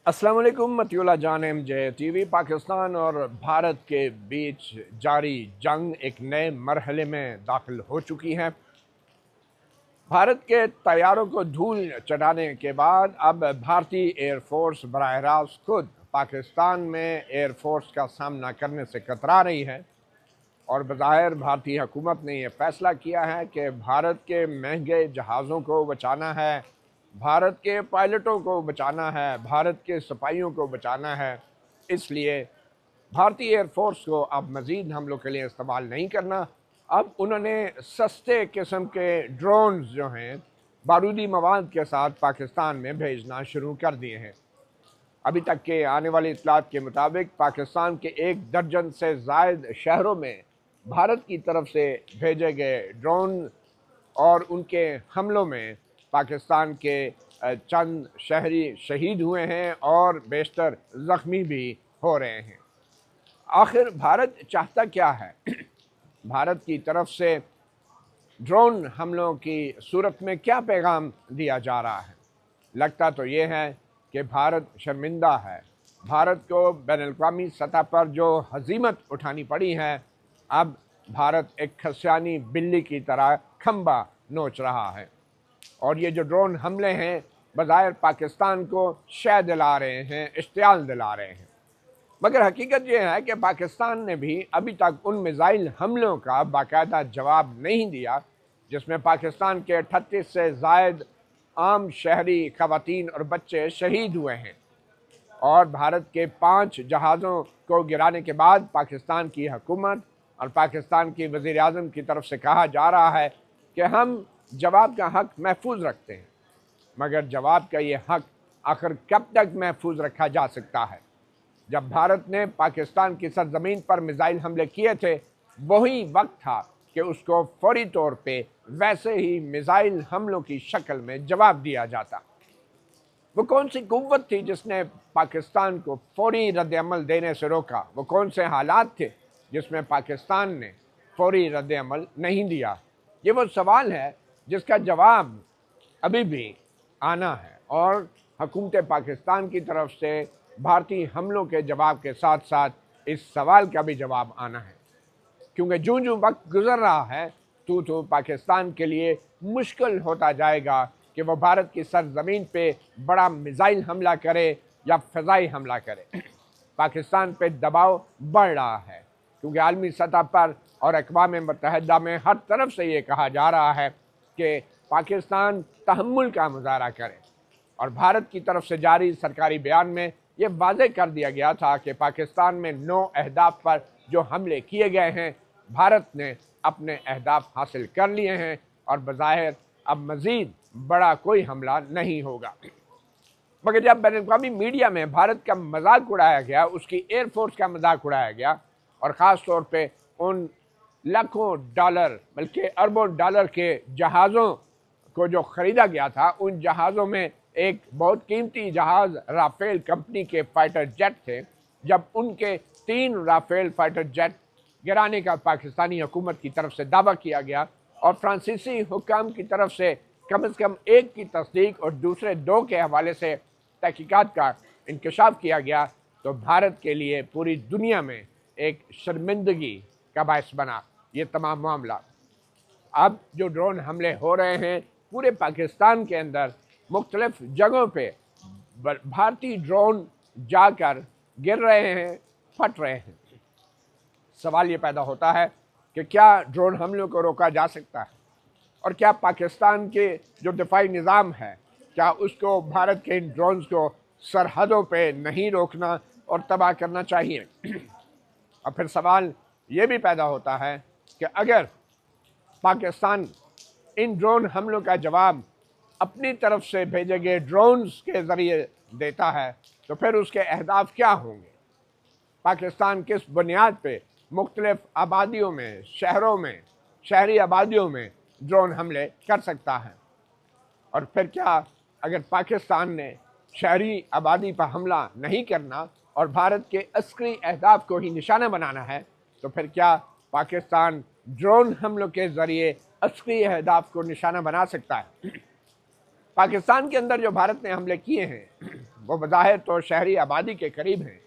अस्सलाम वालेकुम। मती उल्लाह जान MJ TV। पाकिस्तान और भारत के बीच जारी जंग एक नए मरहले में दाखिल हो चुकी है। भारत के तैयारों को धूल चटाने के बाद अब भारतीय एयरफोर्स बराह रास्त खुद पाकिस्तान में एयरफोर्स का सामना करने से कतरा रही है और बज़ाहिर भारतीय हुकूमत ने यह फ़ैसला किया है कि भारत के महंगे जहाज़ों को बचाना है, भारत के पायलटों को बचाना है, भारत के सिपाहियों को बचाना है। इसलिए भारतीय एयरफोर्स को अब मज़ीद हमलों के लिए इस्तेमाल नहीं करना। अब उन्होंने सस्ते किस्म के ड्रोन्स जो हैं बारूदी मवाद के साथ पाकिस्तान में भेजना शुरू कर दिए हैं। अभी तक के आने वाली इत्तलात के मुताबिक पाकिस्तान के 1 दर्जन से ज़ायद शहरों में भारत की तरफ से भेजे गए ड्रोन और उनके हमलों में पाकिस्तान के चंद शहरी शहीद हुए हैं और बेशतर ज़ख्मी भी हो रहे हैं। आखिर भारत चाहता क्या है? भारत की तरफ से ड्रोन हमलों की सूरत में क्या पैगाम दिया जा रहा है? लगता तो ये है कि भारत शर्मिंदा है। भारत को बैनुल-अक़वामी सतह पर जो हज़ीमत उठानी पड़ी है, अब भारत एक खसियानी बिल्ली की तरह खंबा नोच रहा है। और ये जो ड्रोन हमले हैं बज़ाहिर पाकिस्तान को शय दिला रहे हैं, इश्तियाल दिला रहे हैं, मगर हकीकत ये है कि पाकिस्तान ने भी अभी तक उन मिसाइल हमलों का बाकायदा जवाब नहीं दिया जिसमें पाकिस्तान के 38 से ज़ायद आम शहरी ख़वातीन और बच्चे शहीद हुए हैं। और भारत के 5 जहाज़ों को गिराने के बाद पाकिस्तान की हुकूमत और पाकिस्तान की वज़ीर आज़म की तरफ से कहा जा रहा है कि हम जवाब का हक़ महफूज रखते हैं, मगर जवाब का ये हक़ आखिर कब तक महफूज रखा जा सकता है? जब भारत ने पाकिस्तान की सरज़मीन पर मिसाइल हमले किए थे, वही वक्त था कि उसको फौरी तौर पे वैसे ही मिसाइल हमलों की शक्ल में जवाब दिया जाता। वो कौन सी कुव्वत थी जिसने पाकिस्तान को फौरी रद्द-ए-अमल देने से रोका? वो कौन से हालात थे जिसमें पाकिस्तान ने फौरी रद्द-ए-अमल नहीं दिया? ये वो सवाल है जिसका जवाब अभी भी आना है और हुकूमत पाकिस्तान की तरफ से भारतीय हमलों के जवाब के साथ साथ इस सवाल का भी जवाब आना है, क्योंकि जूं वक्त गुजर रहा है तो पाकिस्तान के लिए मुश्किल होता जाएगा कि वो भारत की सरजमीन पे बड़ा मिसाइल हमला करे या फ़िज़ाई हमला करे। पाकिस्तान पे दबाव बढ़ रहा है क्योंकि आलमी सतह पर और अक़वाम मुत्तहिदा में हर तरफ से ये कहा जा रहा है कि पाकिस्तान तहम्मुल का मुज़ाहरा करे। और भारत की तरफ से जारी सरकारी बयान में ये वाज़ेह कर दिया गया था कि पाकिस्तान में 9 अहदाफ पर जो हमले किए गए हैं, भारत ने अपने अहदाफ हासिल कर लिए हैं और बज़ाहिर अब मज़ीद बड़ा कोई हमला नहीं होगा। मगर जब बैनुल-अक़वामी मीडिया में भारत का मजाक उड़ाया गया, उसकी एयरफोर्स का मजाक उड़ाया गया और ख़ास तौर पे उन लाखों डॉलर बल्कि अरबों डॉलर के जहाज़ों को जो ख़रीदा गया था, उन जहाज़ों में एक बहुत कीमती जहाज़ राफ़ेल कंपनी के फाइटर जेट थे। जब उनके 3 राफ़ेल फाइटर जेट गिराने का पाकिस्तानी हुकूमत की तरफ से दावा किया गया और फ्रांसीसी हुक्काम की तरफ से कम एक की तस्दीक और दूसरे 2 के हवाले से तहकीकात का इंकशाफ किया गया, तो भारत के लिए पूरी दुनिया में एक शर्मिंदगी का बायस बना ये तमाम मामला। अब जो ड्रोन हमले हो रहे हैं पूरे पाकिस्तान के अंदर मुख्तलिफ जगहों पे भारतीय ड्रोन जाकर गिर रहे हैं, फट रहे हैं। सवाल ये पैदा होता है कि क्या ड्रोन हमलों को रोका जा सकता है और क्या पाकिस्तान के जो दिफाई निज़ाम है, क्या उसको भारत के इन ड्रोन्स को सरहदों पे नहीं रोकना और तबाह करना चाहिए? और फिर सवाल ये भी पैदा होता है कि अगर पाकिस्तान इन ड्रोन हमलों का जवाब अपनी तरफ से भेजे गए ड्रोन्स के ज़रिए देता है, तो फिर उसके अहदाफ क्या होंगे? पाकिस्तान किस बुनियाद पे मुख्तलिफ आबादियों में, शहरों में, शहरी आबादियों में ड्रोन हमले कर सकता है? और फिर क्या अगर पाकिस्तान ने शहरी आबादी पर हमला नहीं करना और भारत के अस्करी अहदाफ को ही निशाना बनाना है, तो फिर क्या पाकिस्तान ड्रोन हमलों के ज़रिए अस्करी अहदाफ को निशाना बना सकता है? پاکستان کے اندر جو بھارت نے حملے کیے ہیں وہ بظاہر تو شہری آبادی کے قریب ہیں،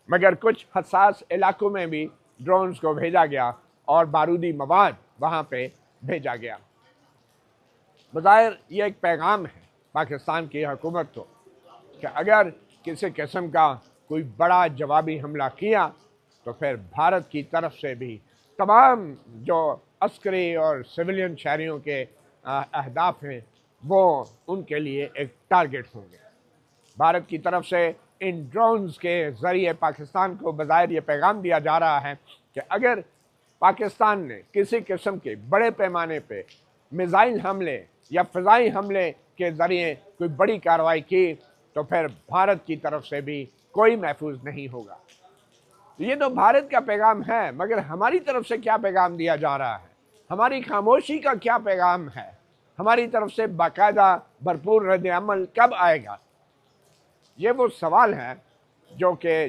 مگر کچھ حساس علاقوں میں بھی ڈرونز کو بھیجا گیا اور بارودی مواد وہاں پہ بھیجا گیا۔ بظاہر یہ ایک پیغام ہے پاکستان کی حکومت کو کہ اگر کسی قسم کا کوئی بڑا جوابی حملہ کیا تو پھر بھارت کی طرف سے بھی تمام جو عسکری اور سویلین شہریوں کے اہداف ہیں وہ ان کے لیے ایک ٹارگٹ ہوں گے۔ بھارت کی طرف سے ان ڈرونز کے ذریعے پاکستان کو بظاہر یہ پیغام دیا جا رہا ہے کہ اگر پاکستان نے کسی قسم کے بڑے پیمانے پہ میزائل حملے یا فضائی حملے کے ذریعے کوئی بڑی کارروائی کی تو پھر بھارت کی طرف سے بھی کوئی محفوظ نہیں ہوگا۔ یہ تو بھارت کا پیغام ہے، مگر ہماری طرف سے کیا پیغام دیا جا رہا ہے؟ ہماری خاموشی کا کیا پیغام ہے؟ ہماری طرف سے باقاعدہ بھرپور رد عمل کب آئے گا؟ یہ وہ سوال ہے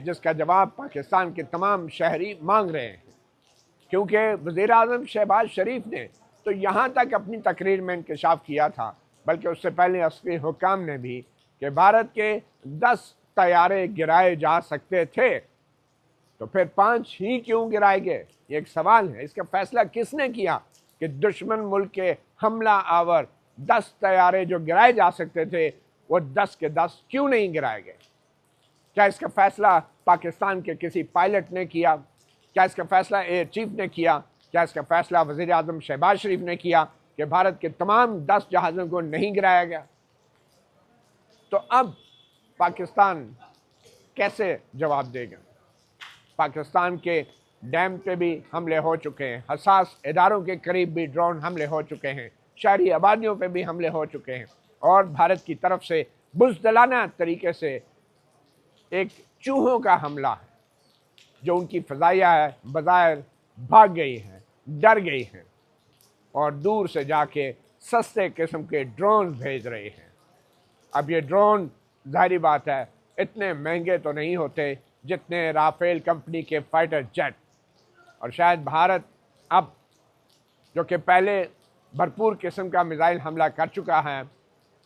جس کا جواب پاکستان کے تمام شہری مانگ رہے ہیں، کیونکہ وزیر اعظم شہباز شریف نے تو یہاں تک اپنی تقریر میں انکشاف کیا تھا، بلکہ اس سے پہلے عسکری حکام نے بھی، کہ بھارت کے 10 طیارے گرائے جا سکتے تھے تو پھر 5 ہی کیوں گرائے گئے؟ یہ ایک سوال ہے۔ اس کا فیصلہ کس نے کیا کہ دشمن ملک کے حملہ آور 10 طیارے جو گرائے جا سکتے تھے وہ 10 کے 10 کیوں نہیں گرائے گئے؟ کیا اس کا فیصلہ پاکستان کے کسی پائلٹ نے کیا؟ کیا اس کا فیصلہ ایئر چیف نے کیا؟ کیا اس کا فیصلہ وزیر اعظم شہباز شریف نے کیا کہ بھارت کے تمام 10 جہازوں کو نہیں گرایا گیا؟ تو اب پاکستان کیسے جواب دے گا؟ پاکستان کے ڈیم پہ بھی حملے ہو چکے ہیں، حساس اداروں کے قریب بھی ڈرون حملے ہو چکے ہیں، شہری آبادیوں پہ بھی حملے ہو چکے ہیں، اور بھارت کی طرف سے بزدلانہ طریقے سے ایک چوہوں کا حملہ ہے جو ان کی فضائیہ ہے، بظاہر بھاگ گئی ہیں، ڈر گئی ہیں اور دور سے جا کے سستے قسم کے ڈرون بھیج رہے ہیں۔ اب یہ ڈرون ظاہری بات ہے اتنے مہنگے تو نہیں ہوتے جتنے رافیل کمپنی کے فائٹر جیٹ، اور شاید بھارت اب جو کہ پہلے بھرپور قسم کا میزائل حملہ کر چکا ہے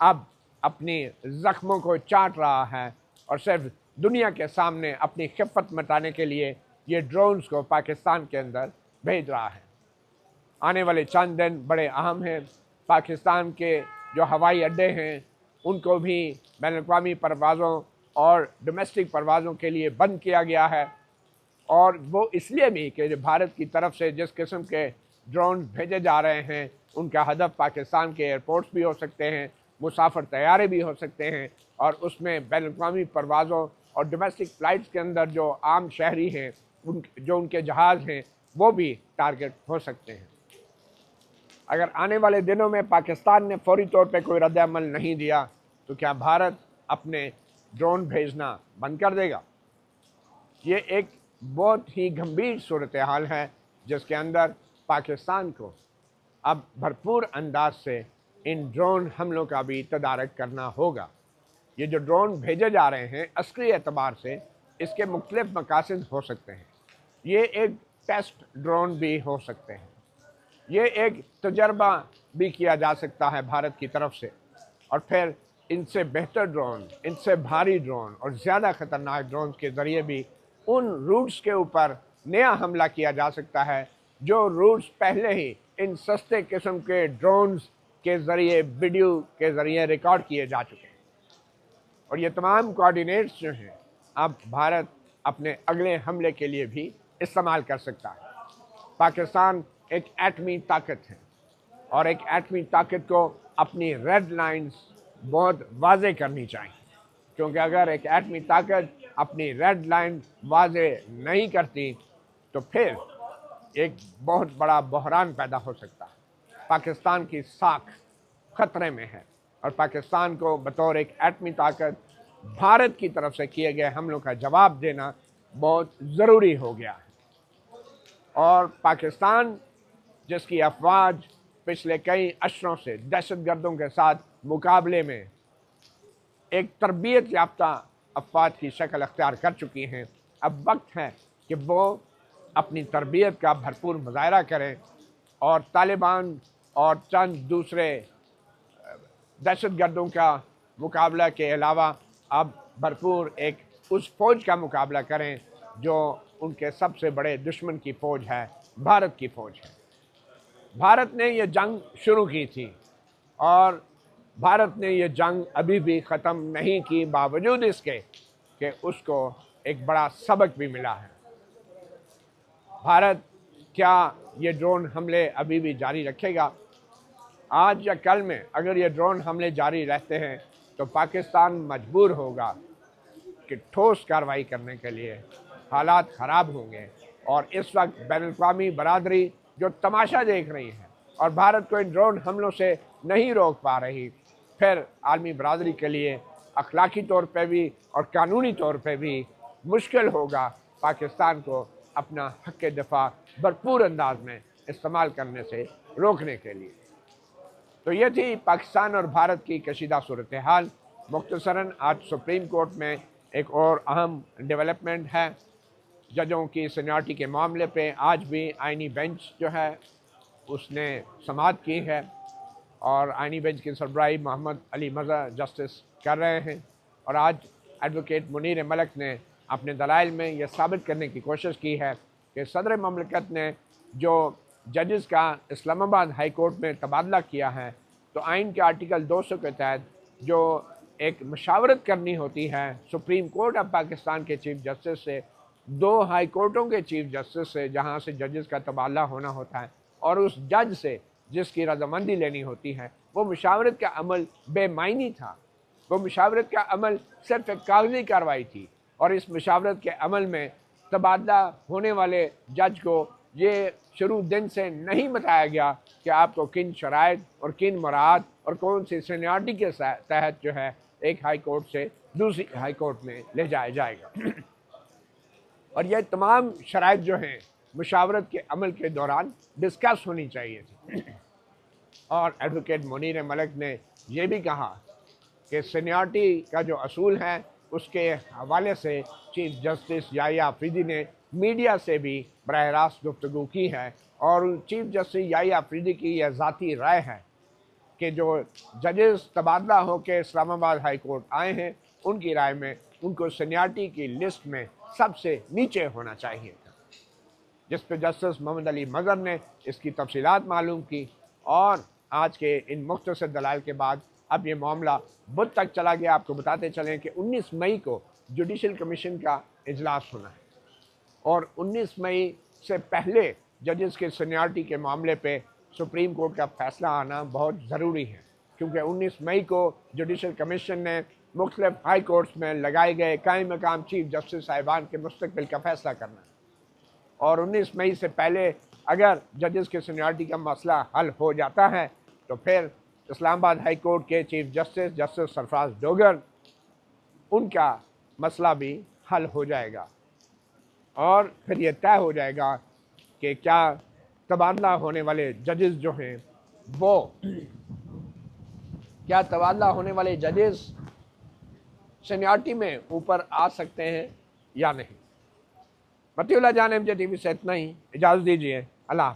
اب اپنی زخموں کو چاٹ رہا ہے اور صرف دنیا کے سامنے اپنی خفت مٹانے کے لیے یہ ڈرونز کو پاکستان کے اندر بھیج رہا ہے۔ آنے والے چند دن بڑے اہم ہیں۔ پاکستان کے جو ہوائی اڈے ہیں ان کو بھی بین الاقوامی پروازوں اور ڈومیسٹک پروازوں کے لیے بند کیا گیا ہے، اور وہ اس لیے بھی کہ بھارت کی طرف سے جس قسم کے ڈرون بھیجے جا رہے ہیں ان کا ہدف پاکستان کے ایئرپورٹس بھی ہو سکتے ہیں، مسافر طیارے بھی ہو سکتے ہیں، اور اس میں بین الاقوامی پروازوں اور ڈومیسٹک فلائٹس کے اندر جو عام شہری ہیں جو ان کے جہاز ہیں وہ بھی ٹارگٹ ہو سکتے ہیں۔ اگر آنے والے دنوں میں پاکستان نے فوری طور پہ کوئی رد عمل نہیں دیا تو کیا بھارت اپنے ڈرون بھیجنا بند کر دے گا؟ یہ ایک بہت ہی گمبھیر صورتحال ہے جس کے اندر پاکستان کو اب بھرپور انداز سے ان ڈرون حملوں کا بھی تدارک کرنا ہوگا۔ یہ جو ڈرون بھیجے جا رہے ہیں عسکری اعتبار سے اس کے مختلف مقاصد ہو سکتے ہیں۔ یہ ایک ٹیسٹ ڈرون بھی ہو سکتے ہیں، یہ ایک تجربہ بھی کیا جا سکتا ہے بھارت کی طرف سے، اور پھر ان سے بہتر ڈرون، ان سے بھاری ڈرون اور زیادہ خطرناک ڈرون کے ذریعے بھی ان روٹس کے اوپر نیا حملہ کیا جا سکتا ہے جو روٹس پہلے ہی ان سستے قسم کے ڈرونز کے ذریعے ویڈیو کے ذریعے ریکارڈ کیے جا چکے ہیں، اور یہ تمام کوآرڈینیٹس جو ہیں اب بھارت اپنے اگلے حملے کے لیے بھی استعمال کر سکتا ہے۔ پاکستان ایک ایٹمی طاقت ہے، اور ایک ایٹمی طاقت کو اپنی ریڈ لائنز بہت واضح کرنی چاہیے، کیونکہ اگر ایک ایٹمی طاقت اپنی ریڈ لائن واضح نہیں کرتی تو پھر ایک بہت بڑا بحران پیدا ہو سکتا ہے۔ پاکستان کی ساکھ خطرے میں ہے، اور پاکستان کو بطور ایک ایٹمی طاقت بھارت کی طرف سے کیے گئے حملوں کا جواب دینا بہت ضروری ہو گیا ہے۔ اور پاکستان جس کی افواج پچھلے کئی اشروں سے دہشت گردوں کے ساتھ مقابلے میں ایک تربیت یافتہ افواج کی شکل اختیار کر چکی ہیں، اب وقت ہے کہ وہ اپنی تربیت کا بھرپور مظاہرہ کریں اور طالبان اور چند دوسرے दहशत गर्दों का मुकाबला के अलावा अब भरपूर एक उस फौज का मुकाबला करें जो उनके सबसे बड़े दुश्मन की फ़ौज है, भारत की फ़ौज है। भारत ने ये जंग शुरू की थी और भारत ने ये जंग अभी भी ख़त्म नहीं की, बावजूद इसके कि उसको एक बड़ा सबक भी मिला है। भारत क्या ये ड्रोन हमले अभी भी जारी रखेगा? आज या कल में अगर ये ड्रोन हमले जारी रहते हैं तो पाकिस्तान मजबूर होगा कि ठोस कार्रवाई करने के लिए। हालात ख़राब होंगे और इस वक्त बैनुल-अक़वामी बरादरी जो तमाशा देख रही है और भारत को इन ड्रोन हमलों से नहीं रोक पा रही, फिर आलमी बरादरी के लिए अखलाकी तौर पे भी और कानूनी तौर पे भी मुश्किल होगा पाकिस्तान को अपना हक़ दफ़ा भरपूर अंदाज में इस्तेमाल करने से रोकने के लिए। तो ये थी पाकिस्तान और भारत की कशीदा सूरत हाल। मुख्तसरन आज सुप्रीम कोर्ट में एक और अहम डेवलपमेंट है। जजों की सीनियरिटी के मामले पे आज भी आइनी बेंच जो है उसने समाअत की है और आइनी बेंच की सरबराही मोहम्मद अली मज़हर जस्टिस कर रहे हैं। और आज एडवोकेट मुनीर मलिक ने अपने दलाइल में यह साबित करने की कोशिश की है कि सदर ममलकत ने जो जजेस का इस्लामाबाद हाई कोर्ट में तबादला किया है, तो आइन के आर्टिकल 200 के तहत जो एक मशावरत करनी होती है सुप्रीम कोर्ट ऑफ पाकिस्तान के चीफ जस्टिस से, दो हाई कोर्टों के चीफ जस्टिस से जहां से जजेस का तबादला होना होता है, और उस जज से जिसकी रजामंदी लेनी होती है, वो मशावरत का अमल बेमायनी था। वो मशावरत का अमल सिर्फ एक कागजी कार्रवाई थी और इस मशावरत के अमल में तबादला होने वाले जज को ये शुरू दिन से नहीं बताया गया कि आपको किन शराइत और किन मराहत और कौन सी सीनियरिटी के तहत जो है एक हाई कोर्ट से दूसरी हाई कोर्ट में ले जाया जाएगा। और यह तमाम शराइत जो हैं मुशावरत के अमल के दौरान डिस्कस होनी चाहिए थी। और एडवोकेट मुनीर मलिक ने यह भी कहा कि सीनियरिटी का जो असूल है उसके हवाले से चीफ जस्टिस याहिया अफरीदी ने मीडिया से भी बराह रास्त गुफ्तगू की है और चीफ जस्टिस याहिया अफरीदी की यह ज़ाती राय है कि जो जजेस तबादला होकर इस्लामाबाद हाई कोर्ट आए हैं, उनकी राय में उनको सीनियरिटी की लिस्ट में सबसे नीचे होना चाहिए था। जिस पर जस्टिस मोहम्मद अली मज़हर ने इसकी तफसीलात मालूम की और आज के इन मुख्तसर दलाइल के बाद अब ये मामला बुध तक चला गया। आपको बताते चलें कि 19 मई को जुडिशल कमीशन का इजलास होना है और 19 मई से पहले जजेस के सीनियरिटी के मामले पे सुप्रीम कोर्ट का फैसला आना बहुत ज़रूरी है, क्योंकि 19 मई को जुडिशल कमीशन ने मुख्तलिफ हाई कोर्ट्स में लगाए गए कायम मकाम चीफ जस्टिस साहिबान के मुस्तकबिल का फैसला करना है। और 19 मई से पहले अगर जजेस के सीनियरिटी का मसला हल हो जाता है तो फिर इस्लामाबाद हाई कोर्ट के chief justice justice Sarfaraz Dogar, उनका मसला भी हल हो जाएगा और फिर यह तय हो जाएगा कि क्या तबादला होने वाले जजेस जो हैं वो क्या तबादला होने वाले जजेस सीनियरिटी में ऊपर आ सकते हैं या नहीं। मतीउल्लाह जान MJ TV से इतना ही, इजाज़त दीजिए। अल्लाह।